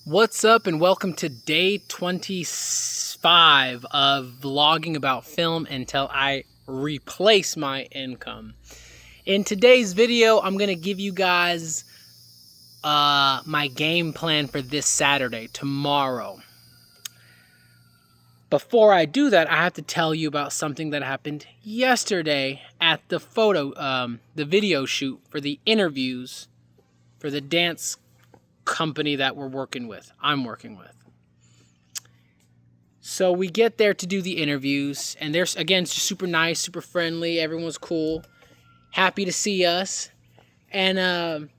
What's up, and welcome to day 25 of vlogging about film until I replace my income. In today's video, I'm going to give you guys my game plan for this Saturday, tomorrow. Before I do that, I have to tell you about something that happened yesterday at the video shoot for the interviews for the dance company that I'm working with. So we get there to do the interviews, and they're, again, super nice, super friendly. Everyone's cool, happy to see us. And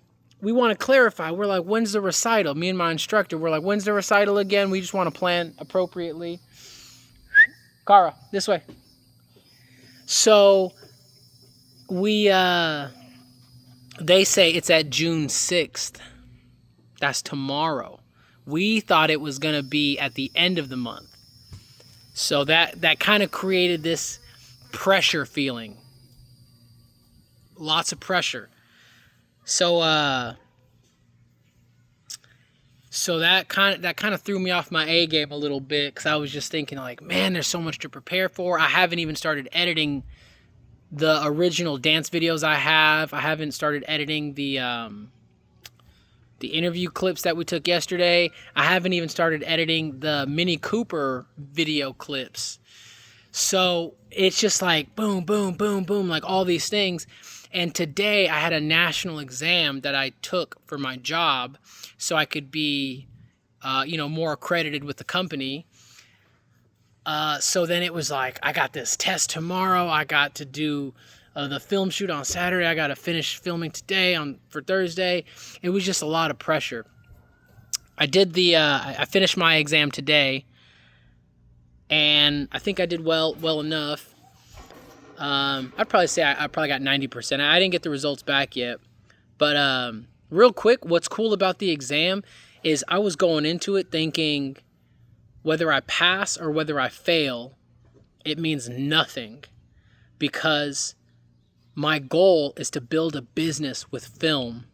we want to clarify. We're like, when's the recital? Me and my instructor, we're like, when's the recital again? We just want to plan appropriately. Kara, this way. So they say it's at June 6th. That's tomorrow. We thought it was going to be at the end of the month. So that kind of created this pressure feeling. Lots of pressure. So that kind of threw me off my A game a little bit, because I was just thinking, like, man, there's so much to prepare for. I haven't even started editing the original dance videos I have. I haven't started editing the interview clips that we took yesterday. I haven't even started editing the Mini Cooper video clips. So it's just like boom, boom, boom, boom, like all these things. And today I had a national exam that I took for my job so I could be, more accredited with the company. So then it was like, I got this test tomorrow. I got to do the film shoot on Saturday. I got to finish filming today for Thursday. It was just a lot of pressure. I finished my exam today, and I think I did well enough. I'd probably say I probably got 90%. I didn't get the results back yet. But real quick, what's cool about the exam is I was going into it thinking whether I pass or whether I fail, it means nothing, because my goal is to build a business with film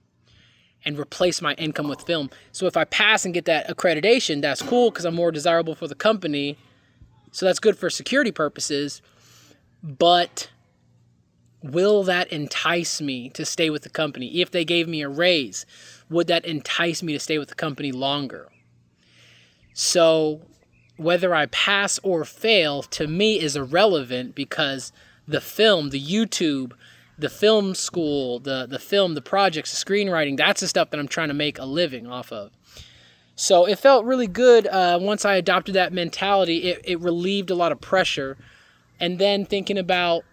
and replace my income with film. So if I pass and get that accreditation, that's cool, because I'm more desirable for the company. So that's good for security purposes. But will that entice me to stay with the company? If they gave me a raise, would that entice me to stay with the company longer? So whether I pass or fail, to me, is irrelevant, because the film, the YouTube, the film school, the film, the projects, the screenwriting, that's the stuff that I'm trying to make a living off of. So it felt really good once I adopted that mentality. It relieved a lot of pressure. And then thinking about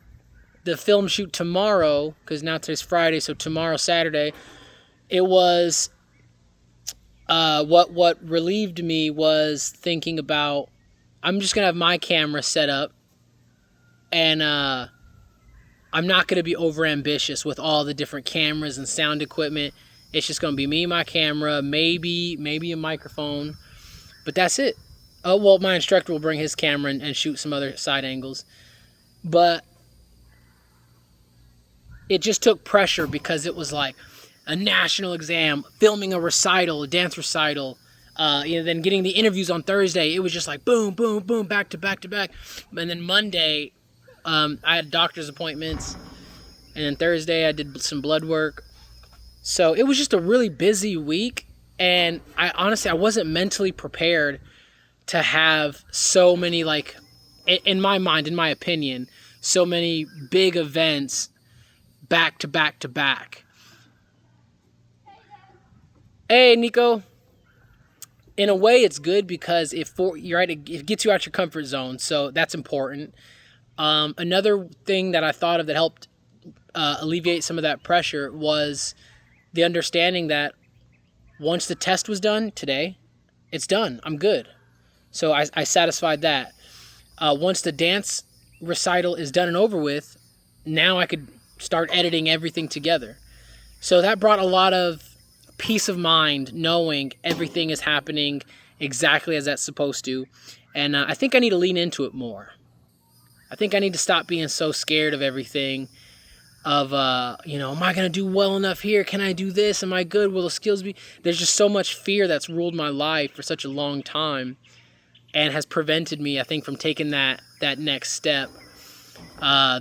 the film shoot tomorrow, because now today's Friday, so tomorrow, Saturday, it was, what relieved me was thinking about, I'm just going to have my camera set up, and I'm not going to be overambitious with all the different cameras and sound equipment. It's just going to be me, my camera, maybe a microphone, but that's it. Well, my instructor will bring his camera and shoot some other side angles. But it just took pressure, because it was like a national exam, filming a recital, a dance recital, then getting the interviews on Thursday. It was just like boom, boom, boom, back to back to back. And then Monday, I had doctor's appointments, and then Thursday I did some blood work. So it was just a really busy week, and I wasn't mentally prepared to have so many, like, in my mind, in my opinion, so many big events back to back to back. Hey, Nico. In a way, it's good, because it gets you out your comfort zone, so that's important. Another thing that I thought of that helped alleviate some of that pressure was the understanding that once the test was done today, it's done. I'm good. So I satisfied that. Once the dance recital is done and over with, now I could start editing everything together. So that brought a lot of peace of mind, knowing everything is happening exactly as that's supposed to. And I think I need to lean into it more. I think I need to stop being so scared of everything. am I going to do well enough here? Can I do this? Am I good? Will the skills be? There's just so much fear that's ruled my life for such a long time and has prevented me, I think, from taking that next step.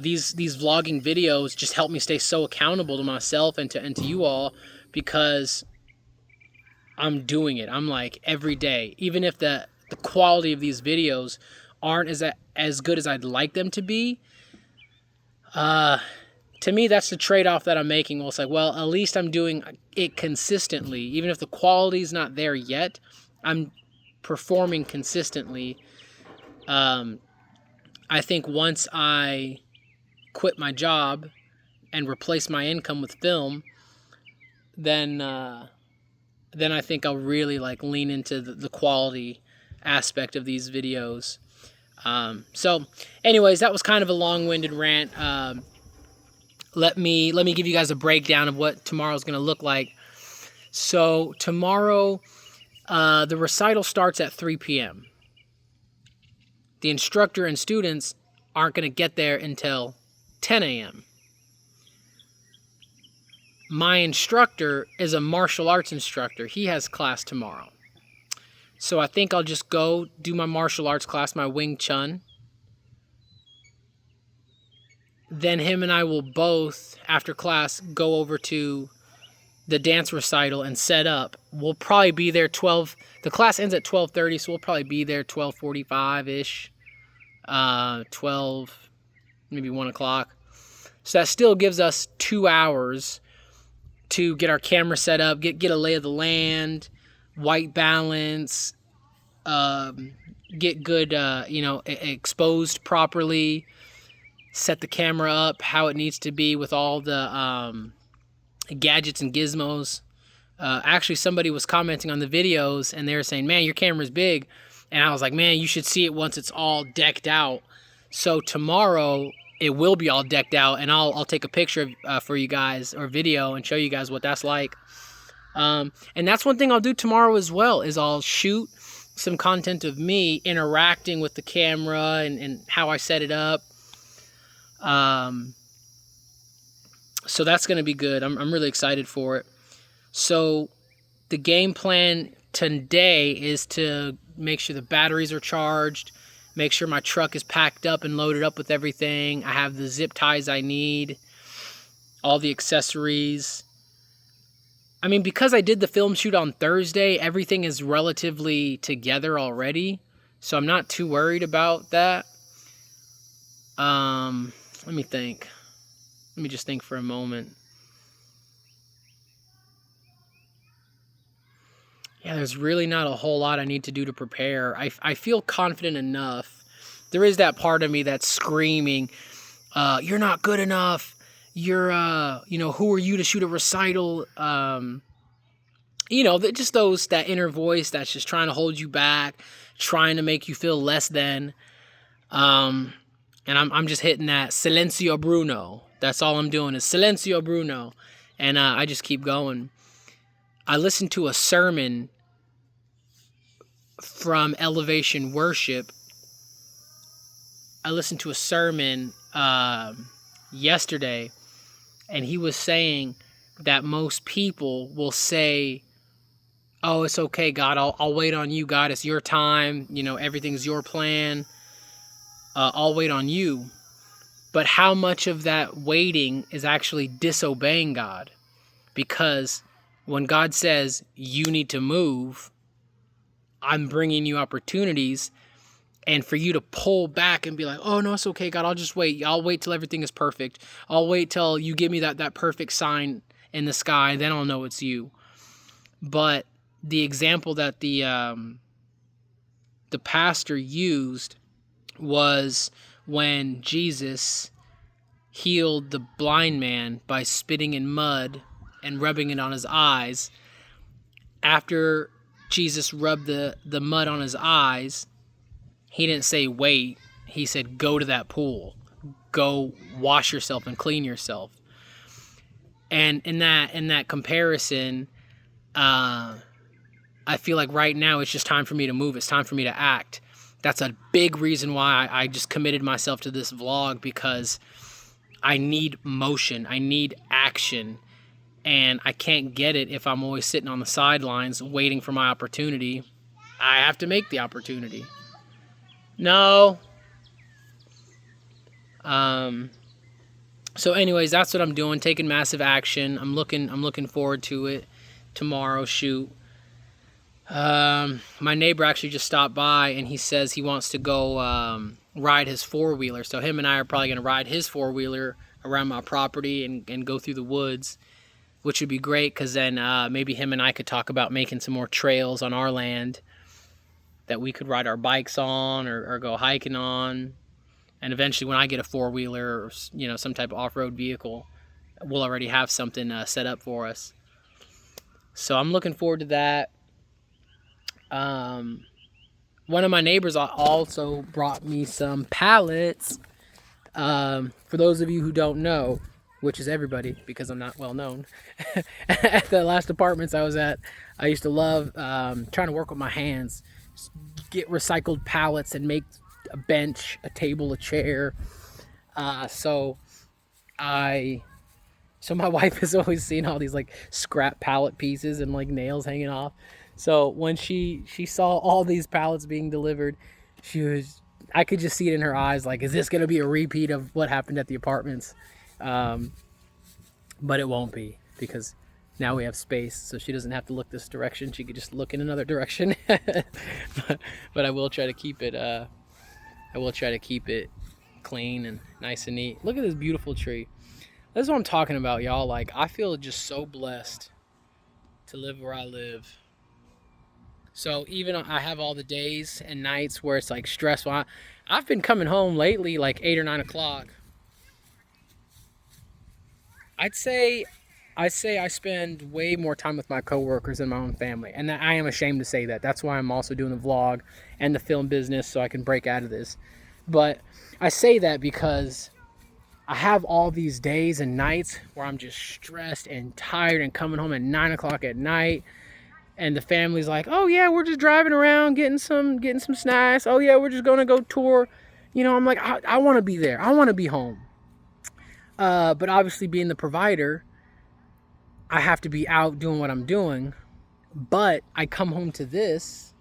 These vlogging videos just help me stay so accountable to myself and to you all, because I'm doing it. I'm like every day, even if the quality of these videos aren't as good as I'd like them to be. To me, that's the trade-off that I'm making. Well, it's like, well, at least I'm doing it consistently. Even if the quality's not there yet, I'm performing consistently. I think once I quit my job and replace my income with film, then I think I'll really like lean into the quality aspect of these videos. So anyways, that was kind of a long-winded rant. Let me give you guys a breakdown of what tomorrow's going to look like. So tomorrow, the recital starts at 3 p.m. The instructor and students aren't going to get there until 10 a.m. My instructor is a martial arts instructor. He has class tomorrow. So I think I'll just go do my martial arts class, my Wing Chun. Then him and I will both, after class, go over to the dance recital and set up. We'll probably be there 12. The class ends at 12:30, so we'll probably be there 12:45-ish. 12, maybe 1 o'clock. So that still gives us 2 hours to get our camera set up, get a lay of the land, white balance, get good, exposed properly, set the camera up how it needs to be with all the gadgets and gizmos. Actually, somebody was commenting on the videos, and they were saying, man, your camera's big. And I was like, man, you should see it once it's all decked out. So tomorrow, it will be all decked out, and I'll take a picture for you guys, or video, and show you guys what that's like. And that's one thing I'll do tomorrow as well, is I'll shoot some content of me interacting with the camera and how I set it up. So that's going to be good. I'm really excited for it. So the game plan today is to make sure the batteries are charged, make sure my truck is packed up and loaded up with everything. I have the zip ties I need, all the accessories. I mean, because I did the film shoot on Thursday, everything is relatively together already, so I'm not too worried about that. Let me think. Let me just think for a moment. Yeah, there's really not a whole lot I need to do to prepare. I feel confident enough. There is that part of me that's screaming, you're not good enough. You're, who are you to shoot a recital? Just that inner voice that's just trying to hold you back, trying to make you feel less than. And I'm just hitting that Silencio Bruno. That's all I'm doing is Silencio Bruno. And I just keep going. I listened to a sermon from Elevation Worship. I listened to a sermon yesterday, and he was saying that most people will say, oh, it's okay, God, I'll wait on you, God, it's your time, everything's your plan, I'll wait on you. But how much of that waiting is actually disobeying God? Because when God says, you need to move, I'm bringing you opportunities, and for you to pull back and be like, oh, no, it's okay, God, I'll just wait. I'll wait till everything is perfect. I'll wait till you give me that perfect sign in the sky, then I'll know it's you. But the example that the pastor used was when Jesus healed the blind man by spitting in mud and rubbing it on his eyes. After Jesus rubbed the mud on his eyes, he didn't say wait. He said go to that pool. Go wash yourself and clean yourself. And in that comparison, I feel like right now it's just time for me to move. It's time for me to act. That's a big reason why I just committed myself to this vlog, because I need motion. I need action. And I can't get it if I'm always sitting on the sidelines waiting for my opportunity. I have to make the opportunity. No. So anyways, that's what I'm doing, taking massive action. I'm looking forward to it. Tomorrow shoot. My neighbor actually just stopped by and he says he wants to go ride his four-wheeler. So him and I are probably going to ride his four-wheeler around my property and go through the woods, which would be great because then maybe him and I could talk about making some more trails on our land that we could ride our bikes on or go hiking on. And eventually when I get a four-wheeler or, you know, some type of off-road vehicle, we'll already have something set up for us. So I'm looking forward to that. One of my neighbors also brought me some pallets. For those of you who don't know, which is everybody because I'm not well known, at the last apartments I was at, I used to love trying to work with my hands, get recycled pallets and make a bench, a table, a chair. So my wife has always seen all these like scrap pallet pieces and like nails hanging off. So when she saw all these pallets being delivered, I could just see it in her eyes, like, is this going to be a repeat of what happened at the apartments? But it won't be, because now we have space, so she doesn't have to look this direction. She could just look in another direction. but I will try to keep it, clean and nice and neat. Look at this beautiful tree. That's what I'm talking about, y'all. Like, I feel just so blessed to live where I live. So even I have all the days and nights where it's like stressful. I've been coming home lately like 8 or 9 o'clock. I'd say I spend way more time with my coworkers than my own family, and I am ashamed to say that. That's why I'm also doing the vlog and the film business, so I can break out of this. But I say that because I have all these days and nights where I'm just stressed and tired and coming home at 9 o'clock at night. And the family's like, oh yeah, we're just driving around getting some snacks. Oh yeah, we're just gonna go tour. You know, I'm like, I want to be there. I want to be home. But obviously, being the provider, I have to be out doing what I'm doing. But I come home to this,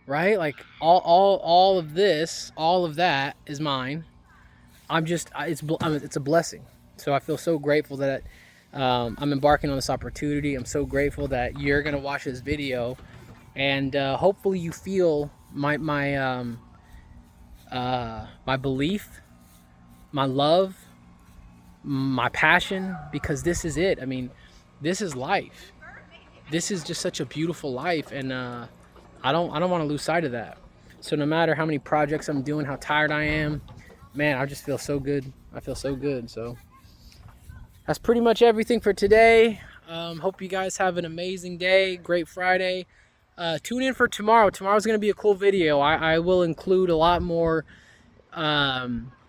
right? Like all of this, all of that is mine. It's a blessing. So I feel so grateful that I'm embarking on this opportunity. I'm so grateful that you're gonna watch this video, and hopefully you feel my belief, my love, my passion, because this is it. I mean, this is life. This is just such a beautiful life, and I don't want to lose sight of that. So no matter how many projects I'm doing, how tired I am, man, I just feel so good. I feel so good. So that's pretty much everything for today. Hope you guys have an amazing day. Great Friday. Tune in for tomorrow. Tomorrow's going to be a cool video. I will include a lot more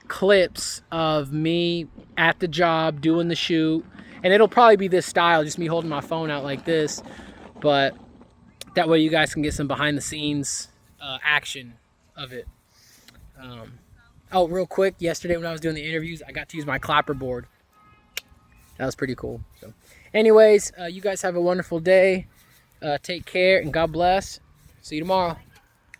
clips of me at the job doing the shoot. And it'll probably be this style, just me holding my phone out like this. But that way you guys can get some behind the scenes action of it. Oh, real quick, yesterday when I was doing the interviews, I got to use my clapperboard. That was pretty cool. So anyways, you guys have a wonderful day. Take care and God bless. See you tomorrow.